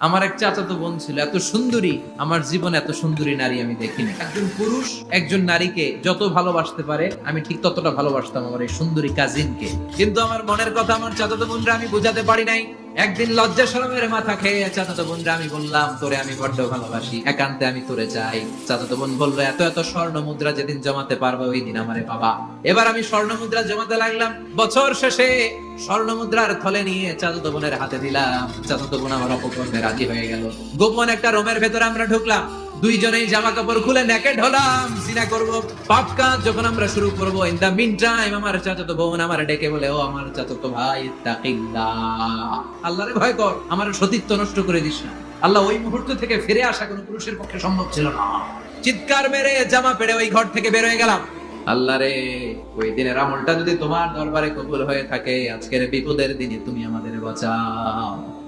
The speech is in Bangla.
আমার এক চাচাতো বোন ছিল, এত সুন্দরী, আমার জীবনে এত সুন্দরী নারী আমি দেখিনি। একজন পুরুষ একজন নারীকে যত ভালোবাসতে পারে আমি ঠিক ততটা ভালোবাসতাম আমার এই সুন্দরী কাজিনকে। কিন্তু আমার মনের কথা আমার চাচাতো বোনরা আমি বোঝাতে পারি নাই। একদিন লজ্জা শরমের মাথা খেয়ে চাচাতো বোনরা আমি বললাম, তোরে আমি বড্ড ভালোবাসি, একান্তে আমি তোরে চাই। চাচাতো বোন বললো, এত এত স্বর্ণ মুদ্রা যেদিন জমাতে পারবো ওই দিন আমারে বাবা। এবার আমি স্বর্ণ মুদ্রা জমাতে লাগলাম। বছর শেষে স্বর্ণ মুদ্রার থলে নিয়ে চাচাতো বোনের হাতে দিলাম। চাচাতো বোন আমার অপকর্মে রাজি হয়ে গেল। গোপন একটা রুমের ভেতরে আমরা ঢুকলাম, দুইজনেই জামা কাপড় খুলে নেকেড হলাম, জিনা করব, পাপ কাজ যখন আমরা শুরু করব। ইন দা মিন টাইম আমার চাচাতো বোন আমার ডেকে বলে, ও আমার চাচাতো ভাই, ইত্তাকিল্লাহ, আল্লাহরে ভয় কর, আমার সতীত্ব নষ্ট করে দিস না। আল্লাহ ওই মুহূর্ত থেকে ফিরে আসা কোনো পুরুষের পক্ষে সম্ভব ছিল না। চিৎকার মেরে জামা পেড়ে ওই ঘর থেকে বের হয়ে গেলাম। আল্লাহ রে, ওই দিনের আমলটা যদি তোমার দরবারে কবুল হয়ে থাকে, আজকের বিপদের দিনে তুমি আমাদের বাঁচাও।